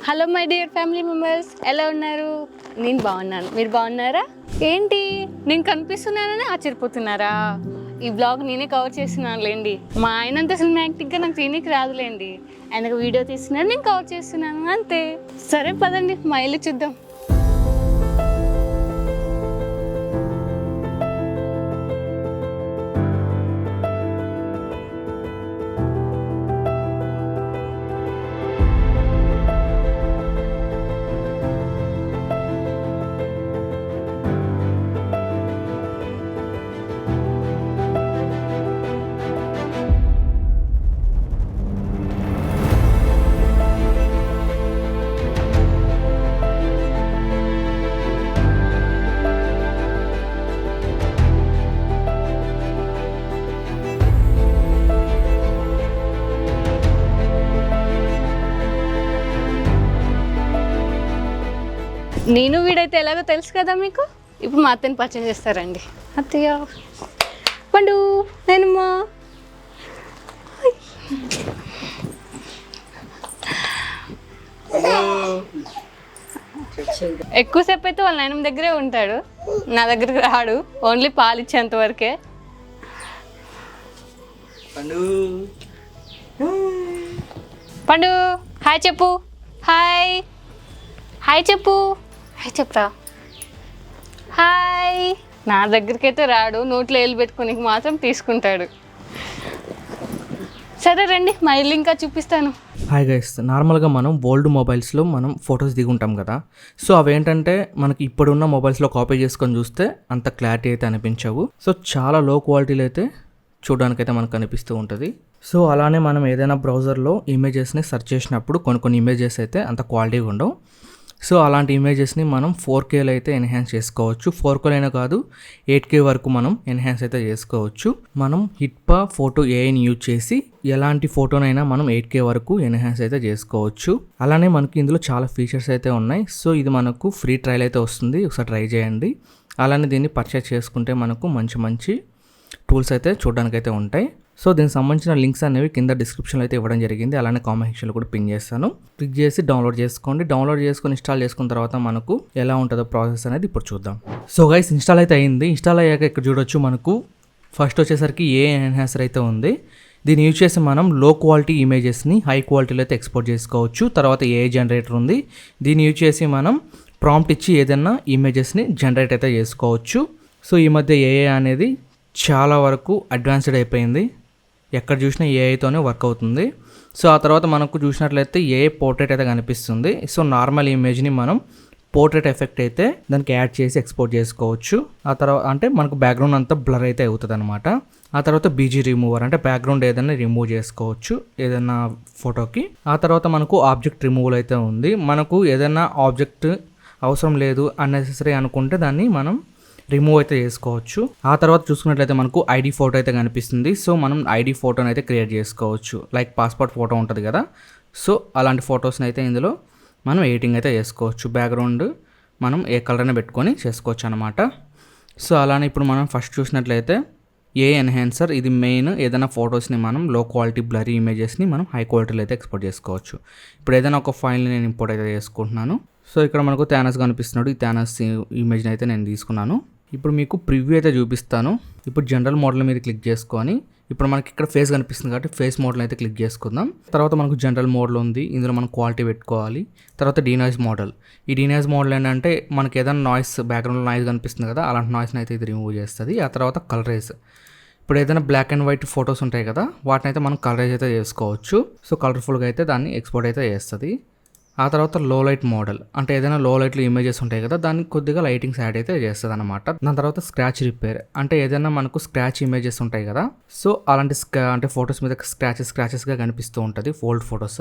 Hello my dear family members, ఎలా ఉన్నారు? నేను బాగున్నాను, మీరు బాగున్నారా? ఏంటి నేను కనిపిస్తున్నానని ఆశ్చర్యపోతున్నారా? ఈ బ్లాగ్ నేనే కవర్ చేస్తున్నానులేండి. మా ఆయనంత సినిమాటిక్గా నాకు తీయనికి రాదులేండి. ఆయనకు వీడియో తీస్తున్నాను, నేను కవర్ చేస్తున్నాను అంతే. సరే పదండి మా ఇల్లు చూద్దాం. నేను వీడైతే ఎలాగో తెలుసు కదా మీకు. ఇప్పుడు మా అత్తని పరిచయం చేస్తారండి. అత్తయ్య, పండు, నేనమ్మా. ఎక్కువసేపు అయితే వాళ్ళ నాయనమ్మ దగ్గరే ఉంటాడు, నా దగ్గరికి రాడు. ఓన్లీ పాలు ఇచ్చేంత వరకే. పండు, హాయ్ చెప్పు. హాయ్ హాయ్ చెప్పు. హాయ్ చెప్పరా. హాయ్. నా దగ్గరికి అయితే రాడు, నోట్లో వేలు పెట్టుకుని మాత్రం తీసుకుంటాడు. సరే రండి, మా ఇల్లు ఇంకా చూపిస్తాను. హాయ్ గైస్, నార్మల్గా మనం ఓల్డ్ మొబైల్స్లో మనం ఫొటోస్ దిగుంటాం కదా. సో అవేంటంటే మనకి ఇప్పుడున్న మొబైల్స్లో కాపీ చేసుకొని చూస్తే అంత క్లారిటీ అయితే అనిపించవు. సో చాలా లో క్వాలిటీలో అయితే చూడడానికైతే మనకు అనిపిస్తూ ఉంటుంది. సో అలానే మనం ఏదైనా బ్రౌజర్లో ఇమేజెస్ని సెర్చ్ చేసినప్పుడు కొన్ని ఇమేజెస్ అయితే అంత క్వాలిటీగా ఉండవు. సో అలాంటి ఇమేజెస్ని మనం 4Kలో అయితే ఎన్హాన్స్ చేసుకోవచ్చు. 4Kలో కాదు, 8K వరకు మనం ఎన్హాన్స్ అయితే చేసుకోవచ్చు. మనం హిట్పా ఫోటో ఏఐని యూజ్ చేసి ఎలాంటి ఫోటోనైనా మనం 8K వరకు ఎన్హాన్స్ అయితే చేసుకోవచ్చు. అలానే మనకి ఇందులో చాలా ఫీచర్స్ అయితే ఉన్నాయి. సో ఇది మనకు ఫ్రీ ట్రయల్ అయితే వస్తుంది, ఒకసారి ట్రై చేయండి. అలానే దీన్ని పర్చేస్ చేసుకుంటే మనకు మంచి టూల్స్ అయితే చూడడానికి అయితే ఉంటాయి. సో దీనికి సంబంధించిన లింక్స్ అనేవి కింద డిస్క్రిప్షన్లో అయితే ఇవ్వడం జరిగింది. అలానే కామెంట్ సెక్షన్లో కూడా పిన్ చేస్తాను. క్లిక్ చేసి డౌన్లోడ్ చేసుకోండి. డౌన్లోడ్ చేసుకొని ఇన్స్టాల్ చేసుకున్న తర్వాత మనకు ఎలా ఉంటుందో ప్రాసెస్ అనేది ఇప్పుడు చూద్దాం. సో గైస్, ఇన్స్టాల్ అయితే అయింది. ఇన్స్టాల్ అయ్యాక ఇక్కడ చూడొచ్చు, మనకు ఫస్ట్ వచ్చేసరికి ఏ ఎన్హాన్సర్ అయితే ఉంది. దీన్ని యూజ్ చేసి మనం లో క్వాలిటీ ఇమేజెస్ని హై క్వాలిటీలో అయితే ఎక్స్పోర్ట్ చేసుకోవచ్చు. తర్వాత ఏఐ జనరేటర్ ఉంది. దీన్ని యూజ్ చేసి మనం ప్రాంప్ట్ ఇచ్చి ఏదైనా ఇమేజెస్ని జనరేట్ అయితే చేసుకోవచ్చు. సో ఈ మధ్య ఏఐ అనేది చాలా వరకు అడ్వాన్స్డ్ అయిపోయింది. ఎక్కడ చూసినా ఏఐతోనే వర్క్ అవుతుంది. సో ఆ తర్వాత మనకు చూసినట్లయితే ఏఐ పోర్ట్రేట్ అయితే కనిపిస్తుంది. సో నార్మల్ ఇమేజ్ని మనం పోర్ట్రేట్ ఎఫెక్ట్ అయితే దానికి యాడ్ చేసి ఎక్స్పోర్ట్ చేసుకోవచ్చు. ఆ తర్వాత అంటే మనకు బ్యాక్గ్రౌండ్ అంతా బ్లర్ అయితే అవుతుంది అనమాట. ఆ తర్వాత బీజీ రిమూవర్ అంటే బ్యాక్గ్రౌండ్ ఏదైనా రిమూవ్ చేసుకోవచ్చు ఏదైనా ఫోటోకి. ఆ తర్వాత మనకు ఆబ్జెక్ట్ రిమూవల్ అయితే ఉంది. మనకు ఏదైనా ఆబ్జెక్ట్ అవసరం లేదు అన్నెసెసరీ అనుకుంటే దాన్ని మనం రిమూవ్ అయితే చేసుకోవచ్చు. ఆ తర్వాత చూసుకున్నట్లయితే మనకు ఐడి ఫోటో అయితే కనిపిస్తుంది. సో మనం ఐడి ఫోటోని అయితే క్రియేట్ చేసుకోవచ్చు. లైక్ పాస్పోర్ట్ ఫోటో ఉంటుంది కదా, సో అలాంటి ఫొటోస్ని అయితే ఇందులో మనం ఎడిటింగ్ అయితే చేసుకోవచ్చు. బ్యాక్గ్రౌండ్ మనం ఏ కలర్ అయినా పెట్టుకొని చేసుకోవచ్చు అనమాట. సో అలానే ఇప్పుడు మనం ఫస్ట్ చూసినట్లయితే ఏ ఎన్హాన్సర్, ఇది మెయిన్. ఏదైనా ఫొటోస్ని మనం లో క్వాలిటీ బ్లరీ ఇమేజెస్ని మనం హై క్వాలిటీలో అయితే ఎక్స్పోర్ట్ చేసుకోవచ్చు. ఇప్పుడు ఏదైనా ఒక ఫైల్ని నేను ఇంపోర్ట్ అయితే చేసుకుంటున్నాను. సో ఇక్కడ మనకు థానస్ కనిపిస్తున్నాడు. ఈ థానస్ ఇమేజ్ని అయితే నేను తీసుకున్నాను. ఇప్పుడు మీకు ప్రివ్యూ అయితే చూపిస్తాను. ఇప్పుడు జనరల్ మోడల్ మీద క్లిక్ చేసుకొని ఇప్పుడు మనకి ఇక్కడ ఫేస్ కనిపిస్తుంది కాబట్టి ఫేస్ మోడల్ అయితే క్లిక్ చేసుకుందాం. తర్వాత మనకు జనరల్ మోడల్ ఉంది, ఇందులో మనం క్వాలిటీ పెట్టుకోవాలి. తర్వాత డీనాయిస్ మోడల్. ఈ డీనాయిస్ మోడల్ ఏంటంటే మనకి ఏదైనా నాయిస్, బ్యాక్గ్రౌండ్ నాయిస్ కనిపిస్తుంది కదా, అలాంటి నాయిస్ని అయితే ఇది రిమూవ్ చేస్తుంది. ఆ తర్వాత కలరైజ్. ఇప్పుడు ఏదైనా బ్లాక్ అండ్ వైట్ ఫొటోస్ ఉంటాయి కదా, వాటిని అయితే మనం కలరైజ్ అయితే చేసుకోవచ్చు. సో కలర్ఫుల్గా అయితే దాన్ని ఎక్స్పోర్ట్ అయితే చేస్తుంది. ఆ తర్వాత లో లైట్ మోడల్ అంటే ఏదైనా లో లైట్లో ఇమేజెస్ ఉంటాయి కదా, దానికి కొద్దిగా లైటింగ్స్ యాడ్ అయితే చేస్తుంది అనమాట. దాని తర్వాత స్క్రాచ్ రిపేర్ అంటే ఏదైనా మనకు స్క్రాచ్ ఇమేజెస్ ఉంటాయి కదా, సో అలాంటి అంటే ఫొటోస్ మీద స్క్రాచెస్గా కనిపిస్తూ ఉంటుంది ఓల్డ్ ఫొటోస్.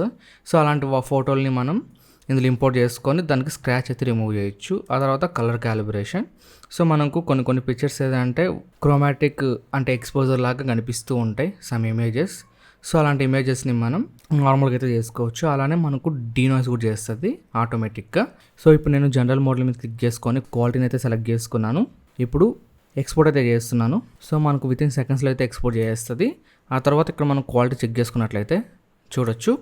సో అలాంటి ఫోటోల్ని మనం ఇందులో ఇంపోర్ట్ చేసుకొని దానికి స్క్రాచ్ అయితే రిమూవ్ చేయొచ్చు. ఆ తర్వాత కలర్ క్యాలిబ్రేషన్. సో మనకు కొన్ని పిక్చర్స్ ఏదంటే క్రోమాటిక్ అంటే ఎక్స్పోజర్ లాగా కనిపిస్తూ ఉంటాయి సమ్ ఇమేజెస్. సో అలాంటి ఇమేజెస్ని మనం నార్మల్గా అయితే చేసుకోవచ్చు. అలానే మనకు డీనాయిస్ కూడా చేస్తుంది ఆటోమేటిక్గా. సో ఇప్పుడు నేను జనరల్ మోడల్ మీద క్లిక్ చేసుకొని క్వాలిటీని అయితే సెలెక్ట్ చేసుకున్నాను. ఇప్పుడు ఎక్స్పోర్ట్ అయితే చేస్తున్నాను. సో మనకు వితిన్ సెకండ్స్లో అయితే ఎక్స్పోర్ట్ చేస్తుంది. ఆ తర్వాత ఇక్కడ మనం క్వాలిటీ చెక్ చేసుకున్నట్లయితే చూడొచ్చు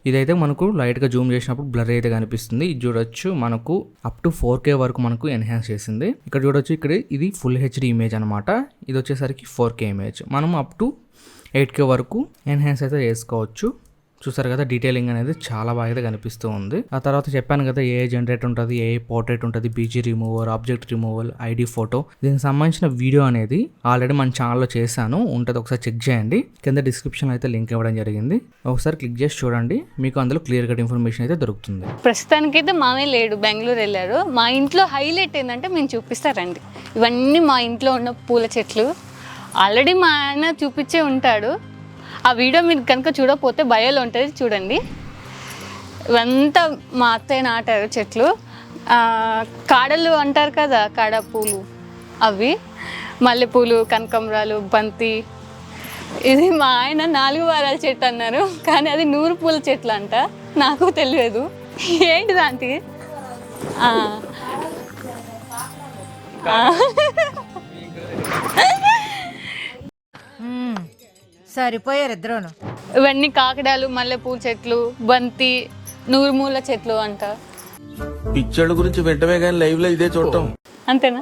ఇదైతే మనకు లైట్గా జూమ్ చేసినప్పుడు బ్లర్ అయితే కనిపిస్తుంది. ఇది చూడొచ్చు మనకు అప్ టు 4K వరకు మనకు ఎన్హాన్స్ చేసింది. ఇక్కడ చూడొచ్చు, ఇక్కడ ఇది ఫుల్ హెచ్డి ఇమేజ్ అనమాట. ఇది వచ్చేసరికి 4K ఇమేజ్. మనం అప్ టు 8K వరకు ఎన్హాన్స్ అయితే చేసుకోవచ్చు. చూసారు కదా, డీటెయిలింగ్ అనేది చాలా బాగా అయితే కనిపిస్తూ ఉంది. ఆ తర్వాత చెప్పాను కదా, ఏఐ జనరేట్ ఉంటుంది, ఏఐ పోర్ట్రేట్ ఉంటుంది, BG remover, object removal, ID photo. దీనికి సంబంధించిన వీడియో అనేది ఆల్రెడీ మన ఛానల్లో చేశాను, ఉంటుంది, ఒకసారి చెక్ చేయండి. కింద డిస్క్రిప్షన్ అయితే లింక్ ఇవ్వడం జరిగింది, ఒకసారి క్లిక్ చేసి చూడండి, మీకు అందులో క్లియర్ కట్ ఇన్ఫర్మేషన్ అయితే దొరుకుతుంది. ప్రస్తుతానికైతే మామే లేడు, బెంగళూరు వెళ్ళారు. మా ఇంట్లో హైలైట్ ఏంటంటే మేము చూపిస్తారండి, ఇవన్నీ మా ఇంట్లో ఉన్న పూల చెట్లు. ఆల్రెడీ మా ఆయన చూపించే ఉంటాడు. ఆ వీడియో మీరు కనుక చూడకపోతే బయోలో ఉంటుంది, చూడండి. ఇవంతా మా అత్తయ్య నాటారు చెట్లు. కాడలు అంటారు కదా, కాడ పూలు, అవి మల్లెపూలు, కనకంబరాలు, బంతి. ఇది మా ఆయన 4 వారాల చెట్టు అన్నారు, కానీ అది 100 పూల చెట్లు అంట. నాకు తెలియదు ఏంటి దాంటి. సరిపోయారు ఇద్దరును. ఇవన్నీ కాకడాలు, మల్లెపూల చెట్లు, బంతి, 100 మూల చెట్లు అంట. పిచ్చోళ్ళ గురించి వెంటనే కానీ లైవ్ లో ఇదే చూడటం అంతేనా?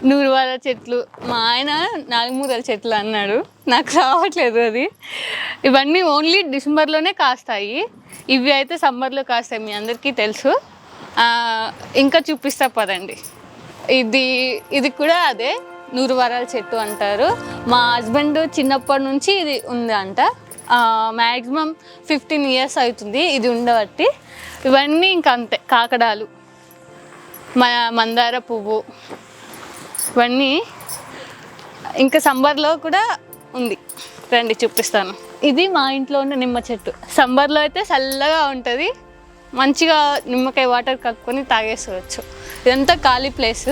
100 వారాల చెట్లు, మా ఆయన 4 మూరల చెట్లు అన్నాడు, నాకు రావట్లేదు అది. ఇవన్నీ ఓన్లీ డిసెంబర్లోనే కాస్తాయి, ఇవి అయితే సమ్మర్లో కాస్తాయి, మీ అందరికీ తెలుసు. ఇంకా చూపిస్తా పదండి. ఇది కూడా అదే 100 వారాల చెట్టు అంటారు. మా హస్బెండ్ చిన్నప్పటి నుంచి ఇది ఉంది అంట. మ్యాక్సిమం 15 years అవుతుంది ఇది ఉండబట్టి. ఇవన్నీ ఇంకా అంతే, కాకడాలు, మందార పువ్వు, ఇవన్నీ ఇంకా సమ్మర్లో కూడా ఉంది. రండి చూపిస్తాను. ఇది మా ఇంట్లో ఉన్న నిమ్మ చెట్టు. సమ్మర్లో అయితే చల్లగా ఉంటుంది, మంచిగా నిమ్మకాయ వాటర్ కలుపుకొని తాగేసుకోవచ్చు. ఇదంతా ఖాళీ ప్లేస్.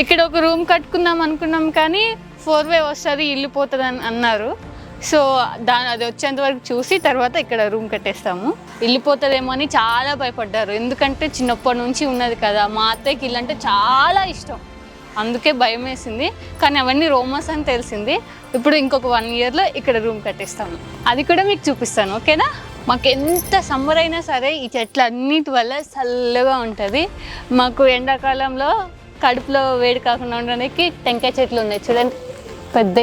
ఇక్కడ ఒక రూమ్ కట్టుకుందాం అనుకున్నాం, కానీ 4way వస్తుంది, ఇల్లు పోతుంది అని అన్నారు. సో అది వచ్చేంత వరకు చూసి తర్వాత ఇక్కడ రూమ్ కట్టేస్తాము. ఇల్లు పోతుందేమో అని చాలా భయపడ్డారు, ఎందుకంటే చిన్నప్పటి నుంచి ఉన్నది కదా. మా అత్తయ్యకి ఇల్లు అంటే చాలా ఇష్టం, అందుకే భయం వేసింది. కానీ అవన్నీ రోమర్స్ అని తెలిసింది. ఇప్పుడు ఇంకొక 1 yearలో ఇక్కడ రూమ్ కట్టేస్తాము, అది కూడా మీకు చూపిస్తాను, ఓకేనా? మాకు ఎంత సమ్మర్ అయినా సరే ఈ చెట్లు అన్నిటి వల్ల చల్లగా ఉంటుంది. మాకు ఎండాకాలంలో కడుపులో వేడి కాకుండా ఉండడానికి టెంకాయ చెట్లు ఉన్నాయి, చూడండి, పెద్ద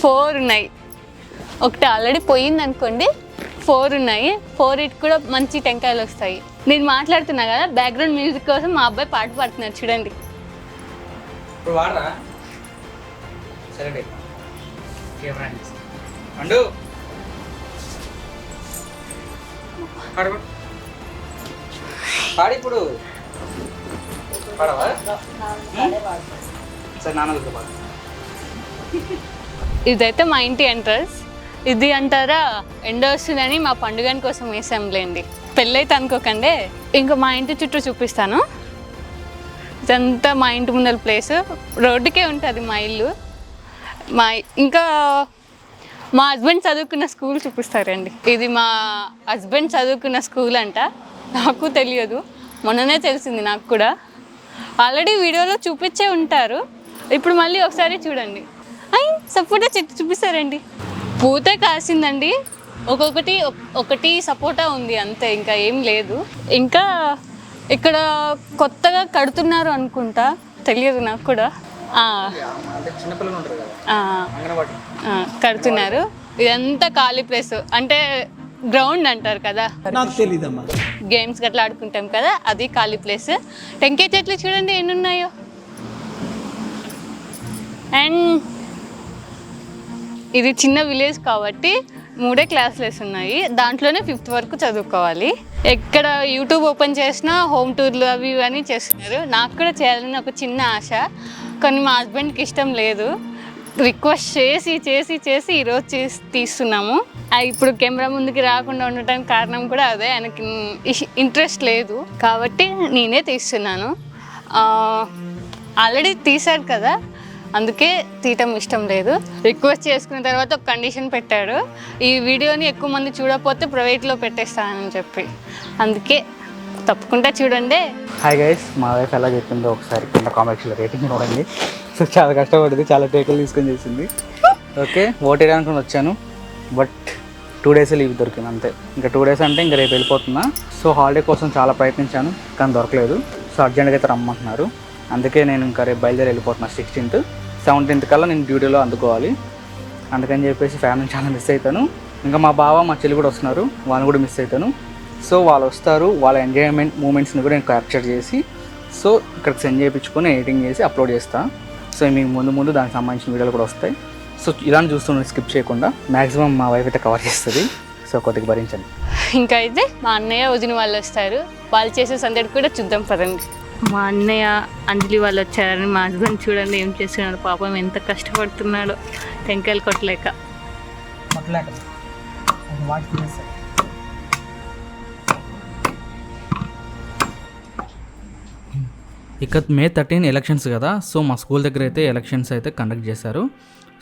4 ఉన్నాయి. ఒకటి ఆల్రెడీ పోయింది అనుకోండి, 4 ఉన్నాయి. 4 కూడా మంచి టెంకాయలు వస్తాయి. నేను మాట్లాడుతున్నా కదా, బ్యాక్గ్రౌండ్ మ్యూజిక్ కోసం మా అబ్బాయి పాట పాడుతున్నారు, చూడండి. ఇప్పుడు ఇదైతే మా ఇంటి ఎంట్రన్స్. ఇది అంటారా, ఎండ వస్తుందని మా పండుగని కోసం వేసాంలేండి, పెళ్ళైతే అనుకోకండి. ఇంకా మా ఇంటి చుట్టూ చూపిస్తాను. ఇదంతా మా ఇంటి ముందర ప్లేస్, రోడ్డుకే ఉంటుంది మా ఇల్లు. ఇంకా మా హస్బెండ్ చదువుకున్న స్కూల్ చూపిస్తారండి. ఇది మా హస్బెండ్ చదువుకున్న స్కూల్ అంట, నాకు తెలియదు, మొన్ననే తెలిసింది నాకు కూడా. ఆల్రెడీ వీడియోలో చూపించే ఉంటారు, ఇప్పుడు మళ్ళీ ఒకసారి చూడండి. సపోటా చెట్టు చూపిస్తారండి, పూతే కాసిందండి. ఒకటి సపోటా ఉంది అంతే, ఇంకా ఏం లేదు. ఇంకా ఇక్కడ కొత్తగా కడుతున్నారు అనుకుంటా, తెలియదు నాకు కూడా. కడుతున్నారు. ఇదంతా ఖాళీ ప్లేస్, అంటే గ్రౌండ్ అంటారు కదా, గేమ్స్ గట్లా ఆడుకుంటాం కదా, అది ఖాళీ ప్లేస్. టెంకాయ చెట్లు చూడండి ఎన్ని ఉన్నాయో. అండ్ ఇది చిన్న విలేజ్ కాబట్టి 3 క్లాసెస్ ఉన్నాయి, దాంట్లోనే 5th వరకు చదువుకోవాలి. ఎక్కడ యూట్యూబ్ ఓపెన్ చేసినా హోమ్ టూర్లు అవి ఇవన్నీ చేస్తున్నారు. నాకు కూడా చేయాలని ఒక చిన్న ఆశ, కానీ మా హస్బెండ్కి ఇష్టం లేదు. రిక్వెస్ట్ చేసి ఈరోజు తీస్తున్నాము. ఇప్పుడు కెమెరా ముందుకి రాకుండా ఉండటానికి కారణం కూడా అదే, ఆయనకి ఇంట్రెస్ట్ లేదు కాబట్టి నేనే తీస్తున్నాను. ఆల్రెడీ తీశాడు కదా, అందుకే తీయటం ఇష్టం లేదు. రిక్వెస్ట్ చేసుకున్న తర్వాత ఒక కండిషన్ పెట్టాడు, ఈ వీడియోని ఎక్కువ మంది చూడకపోతే ప్రైవేట్లో పెట్టేస్తానని చెప్పి, అందుకే తప్పకుండా చూడండి. హాయ్ గైస్, మా వైఫ్ ఎలా చెప్పిందో ఒకసారి కింద కామెంట్స్లో రేటింగ్ చూడండి. సో చాలా కష్టపడింది, చాలా టేకులు తీసుకొని చేసింది. ఓకే, ఓటేయడానికి వచ్చాను, బట్ 2 డేస్ లీవ్ దొరికింది అంతే. ఇంకా 2 డేస్ అంటే ఇంకా రేపు వెళ్ళిపోతున్నా. సో హాలిడే కోసం చాలా ప్రయత్నించాను కానీ దొరకలేదు. సో అర్జెంట్గా అయితే రమ్మంటున్నారు. అందుకే నేను ఇంకా రేపు బయలుదేరి వెళ్ళిపోతున్నా. 16th 17th కల్లా నేను డ్యూటీలో అందుకోవాలి. అందుకని చెప్పేసి ఫ్యామిలీ చాలా మిస్ అవుతాను. ఇంకా మా బావ మా చెల్లి కూడా వస్తున్నారు, వాళ్ళని కూడా మిస్ అవుతాను. సో వాళ్ళు వస్తారు, వాళ్ళ ఎంజాయ్మెంట్ మూమెంట్స్ని కూడా నేను క్యాప్చర్ చేసి సో ఇక్కడికి సెండ్ చేయించుకొని ఎడిటింగ్ చేసి అప్లోడ్ చేస్తాను. సో మీకు ముందు దానికి సంబంధించిన వీడియోలు కూడా వస్తాయి. సో ఇలాంటి చూస్తుండే స్కిప్ చేయకుండా మ్యాక్సిమం మా వైఫ్ అయితే కవర్ చేస్తుంది. సో కొద్దిగా భరించండి. ఇంకా అయితే మా అన్నయ్య వదిన వాళ్ళు వస్తారు, వాళ్ళు చేసే సందడి కూడా చూద్దాం పదండి. మా అన్నయ్య అంజలి వాళ్ళు వచ్చారని మా హస్బెండ్ చూడండి ఏం చేస్తున్నాడు, పాపం ఎంత కష్టపడుతున్నాడో టెంకాయలు కొట్టలేక. ఇక May 13 ఎలక్షన్స్ కదా. సో మా స్కూల్ దగ్గర అయితే ఎలక్షన్స్ అయితే కండక్ట్ చేశారు.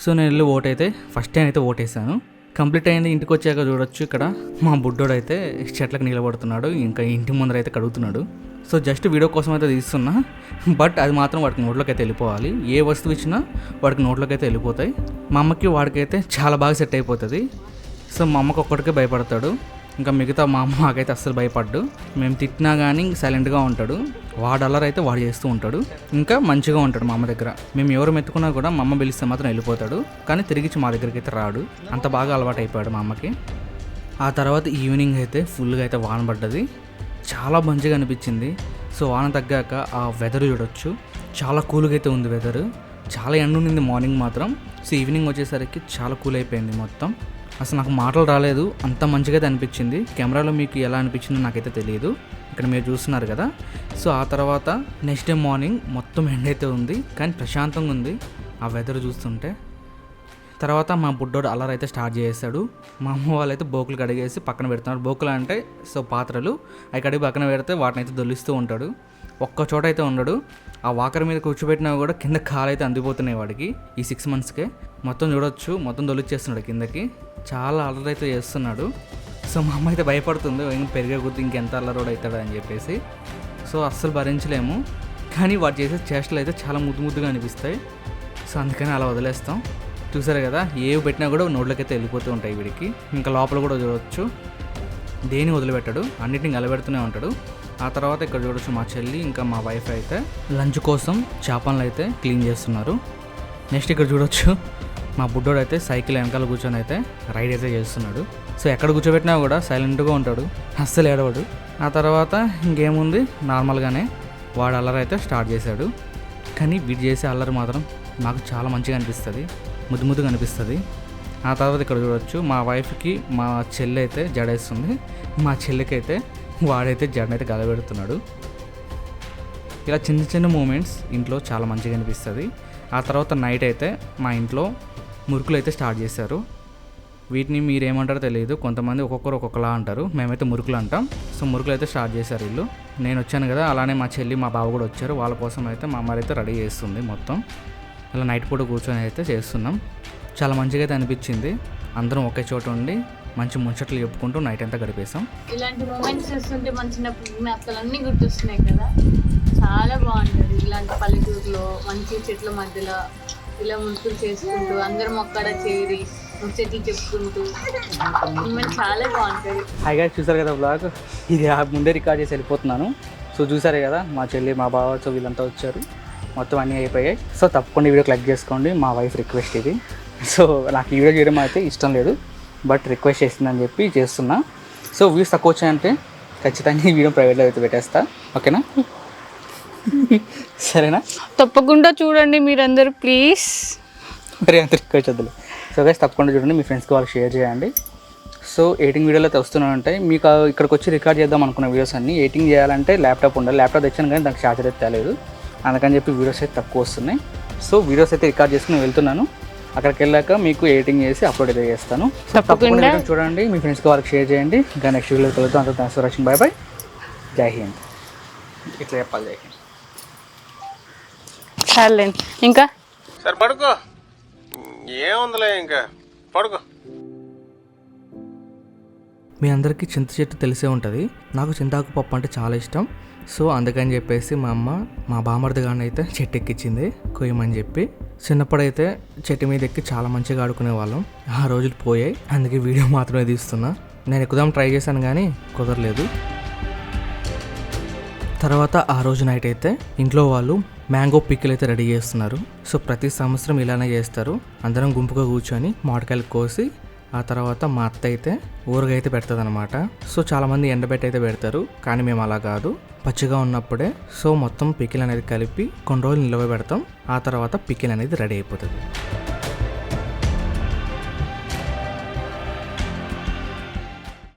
సో నేను వెళ్ళి ఓట్ అయితే ఫస్ట్ టైం అయితే ఓటేసాను. కంప్లీట్ అయింది. ఇంటికి వచ్చాక చూడొచ్చు ఇక్కడ మా బుడ్డోడు అయితే చెట్లకు నిలబడుతున్నాడు, ఇంకా ఇంటి ముందర అయితే కడుగుతున్నాడు. సో జస్ట్ వీడియో కోసం అయితే తీస్తున్నా, బట్ అది మాత్రం వాడికి నోట్లోకి అయితే వెళ్ళిపోవాలి. ఏ వస్తువు ఇచ్చినా వాడికి నోట్లోకి అయితే వెళ్ళిపోతాయి. మా అమ్మకి వాడికైతే చాలా బాగా సెట్ అయిపోతుంది. సో మా అమ్మకి ఒక్కడికే భయపడతాడు, ఇంకా మిగతా మా అమ్మ మాకైతే అస్సలు భయపడ్డు. మేము తిట్టినా కానీ సైలెంట్గా ఉంటాడు. వాడు అల్లరైతే వాడు చేస్తూ ఉంటాడు, ఇంకా మంచిగా ఉంటాడు మా అమ్మ దగ్గర. మేము ఎవరు మెత్తుకున్నా కూడా మా అమ్మ పిలిస్తే మాత్రం వెళ్ళిపోతాడు, కానీ తిరిగి మా దగ్గరికి అయితే రాడు. అంత బాగా అలవాటు అయిపోయాడు మా అమ్మకి. ఆ తర్వాత ఈవినింగ్ అయితే ఫుల్గా అయితే వాన పడ్డది, చాలా మంచిగా అనిపించింది. సో వాన తగ్గాక ఆ వెదర్ చూడొచ్చు, చాలా కూల్గా అయితే ఉంది వెదర్. చాలా ఎండ ఉండింది మార్నింగ్ మాత్రం. సో ఈవినింగ్ వచ్చేసరికి చాలా కూల్ అయిపోయింది మొత్తం. అసలు నాకు మాటలు రాలేదు, అంత మంచిగా అయితే అనిపించింది. కెమెరాలో మీకు ఎలా అనిపించిందో నాకైతే తెలియదు, ఇక్కడ మీరు చూస్తున్నారు కదా. సో ఆ తర్వాత నెక్స్ట్ డే మార్నింగ్ మొత్తం ఎండ అయితే ఉంది, కానీ ప్రశాంతంగా ఉంది ఆ వెదర్ చూస్తుంటే. తర్వాత మా బుడ్డోడు అల్లరి అయితే స్టార్ట్ చేశాడు. మా అమ్మ వాళ్ళైతే బోకులు కడిగేసి పక్కన పెడుతున్నారు. బోకులు అంటే సో పాత్రలు, అవి కడిగి పక్కన పెడితే వాటిని అయితే దొల్లిస్తూ ఉంటాడు. ఒక్క చోట అయితే ఉండడు. ఆ వాకర్ మీద కూర్చోబెట్టినా కూడా కింద కాలు అయితే అందిపోతున్నాయి వాడికి. ఈ 6 monthsకే మొత్తం చూడొచ్చు, మొత్తం దొల్లిచ్చేస్తున్నాడు కిందకి. చాలా అల్లరి అయితే చేస్తున్నాడు. సో మా అమ్మ అయితే భయపడుతుంది, పెరిగే కొద్ది ఇంకెంత అల్లరోడు అవుతాడు అని చెప్పేసి. సో అస్సలు భరించలేము, కానీ వాడు చేసే చేష్టలు అయితే చాలా ముద్దుగా అనిపిస్తాయి. సో అందుకని అలా వదిలేస్తాం. చూసారు కదా, ఏవి పెట్టినా కూడా నోట్లోకి అయితే వెళ్ళిపోతూ ఉంటాయి వీడికి. ఇంకా లోపల కూడా చూడవచ్చు, దేని వదిలిపెట్టాడు, అన్నిటిని గలబెడుతూనే ఉంటాడు. ఆ తర్వాత ఇక్కడ చూడొచ్చు మా చెల్లి ఇంకా మా వైఫ్ అయితే లంచ్ కోసం చేపలను అయితే క్లీన్ చేస్తున్నారు. నెక్స్ట్ ఇక్కడ చూడొచ్చు మా బుడ్డోడు అయితే సైకిల్ వెనకాల కూర్చొని అయితే రైడ్ అయితే చేస్తున్నాడు. సో ఎక్కడ కూర్చోబెట్టినా కూడా సైలెంట్గా ఉంటాడు, అస్సలు ఏడవడు. ఆ తర్వాత ఇంకేముంది, నార్మల్గానే వాడు అల్లరి అయితే స్టార్ట్ చేశాడు. కానీ వీడు చేసే అల్లరి మాత్రం నాకు చాలా మంచిగా అనిపిస్తుంది, ముద్దుగా అనిపిస్తుంది. ఆ తర్వాత ఇక్కడ చూడొచ్చు మా వైఫ్కి మా చెల్లి అయితే జడేస్తుంది, మా చెల్లికి అయితే వాడైతే జడనైతే గలబెడుతున్నాడు. ఇలా చిన్న మూమెంట్స్ ఇంట్లో చాలా మంచిగా అనిపిస్తుంది. ఆ తర్వాత నైట్ అయితే మా ఇంట్లో మురుకులు అయితే స్టార్ట్ చేశారు. వీటిని మీరు ఏమంటారో తెలియదు, కొంతమంది ఒక్కొక్కరు ఒక్కొక్కలా అంటారు, మేమైతే మురుకులు అంటాం. సో మురుకులు అయితే స్టార్ట్ చేశారు వీళ్ళు. నేను వచ్చాను కదా, అలానే మా చెల్లి మా బావ కూడా వచ్చారు. వాళ్ళ కోసం అయితే మా అమ్మ అయితే రెడీ చేస్తుంది మొత్తం. ఇలా నైట్ పూట కూర్చొని అయితే చేస్తున్నాం. చాలా మంచిగా అయితే అనిపించింది. అందరం ఒకే చోట ఉండి మంచి ముచ్చట్లు చెప్పుకుంటూ నైట్ అంతా గడిపేసాం. ఇలాంటి మూమెంట్స్ చూస్తుంటే మన చిన్నప్పుడు జ్ఞాపకాలు అన్నీ గుర్తొస్తున్నాయి కదా, చాలా బాగుంటుంది. ఇలాంటి పల్లెటూరులో మంచి చెట్ల మధ్యలో ఇలా మురుకులు చేసుకుంటూ అందరం ఒక్కడ చేరి ముచ్చట్లు చెప్పుకుంటూ చాలా బాగుంటుంది. హాయిగా చూసారు కదా బ్లాగ్, ఇది ముందే రికార్డ్ చేసి వెళ్ళిపోతున్నాను. సో చూసారు కదా మా చెల్లి మా బావ సో వీళ్ళంతా వచ్చారు, మొత్తం అన్నీ అయిపోయాయి. సో తప్పకుండా వీడియో క్లిక్ చేసుకోండి, మా వైఫ్ రిక్వెస్ట్ ఇది. సో నాకు ఈ వీడియో చేయడం అయితే ఇష్టం లేదు, బట్ రిక్వెస్ట్ చేసిందని చెప్పి చేస్తున్నా. సో వ్యూస్ తక్కువ వచ్చాయంటే ఖచ్చితంగా ఈ వీడియో ప్రైవేట్లో అయితే పెట్టేస్తా, ఓకేనా? సరేనా? తప్పకుండా చూడండి మీరందరూ ప్లీజ్. మరి అంత రిక్వెస్ట్ వద్దులే. సో గైస్ తప్పకుండా చూడండి, మీ ఫ్రెండ్స్కి వాళ్ళు షేర్ చేయండి. సో ఎడిటింగ్ వీడియోలు అయితే వస్తూనే ఉంటాయి. మీకు ఇక్కడికి వచ్చి రికార్డ్ చేద్దాం అనుకున్న వీడియోస్ అన్నీ ఎడిటింగ్ చేయాలంటే ల్యాప్టాప్ ఉండాలి. ల్యాప్టాప్ తెచ్చాను కానీ దానికి ఛార్జర్ అయితే తేలేదు, అందుకని చెప్పి వీడియోస్ అయితే తక్కువ వస్తున్నాయి. సో వీడియోస్ అయితే రికార్డ్ చేసుకుని వెళ్తున్నాను, అక్కడికి వెళ్ళాక మీకు ఎడిటింగ్ చేసి అప్లోడ్ అయితే చేస్తాను. తప్పకుండా చూడండి, మీ ఫ్రెండ్స్కి వాళ్ళకి షేర్ చేయండి. ఇంకా నెక్స్ట్ వీడియోలో కలుద్దాం. అంత థ్యాంక్స్ ఫర్ వాచింగ్. బాయ్. జై హింద్. ఇట్లా చెప్పాలి, జై హింద్. చాలండి ఇంకా సరే పడుకో, ఏముందిలే ఇంకా పడుకో. మీ అందరికీ చింత చెట్టు తెలిసే ఉంటుంది. నాకు చింతాకు పప్పు అంటే చాలా ఇష్టం. సో అందుకని చెప్పేసి మా అమ్మ మా బామర్ది గారిని అయితే చెట్టు ఎక్కించింది కొయ్యమని చెప్పి. చిన్నప్పుడైతే చెట్టు మీద ఎక్కి చాలా మంచిగా ఆడుకునే వాళ్ళం. ఆ రోజులు పోయాయి, అందుకే వీడియో మాత్రమే తీస్తున్నా. నేను ఎక్కుదాం ట్రై చేశాను కానీ కుదరలేదు. తర్వాత ఆ రోజు నైట్ అయితే ఇంట్లో వాళ్ళు మ్యాంగో పికిల్ అయితే రెడీ చేస్తున్నారు. సో ప్రతి సంవత్సరం ఇలానే చేస్తారు. అందరం గుంపుగా కూర్చొని మామిడికాయలు కోసి ఆ తర్వాత మా అత్త అయితే ఊరగాయ అయితే పెడుతుంది అనమాట. సో చాలామంది ఎండబెట్టి అయితే పెడతారు, కానీ మేము అలా కాదు, పచ్చిగా ఉన్నప్పుడే సో మొత్తం పికిల్ అనేది కలిపి కొన్ని రోజులు నిల్వ పెడతాం. ఆ తర్వాత పికిల్ అనేది రెడీ అయిపోతుంది.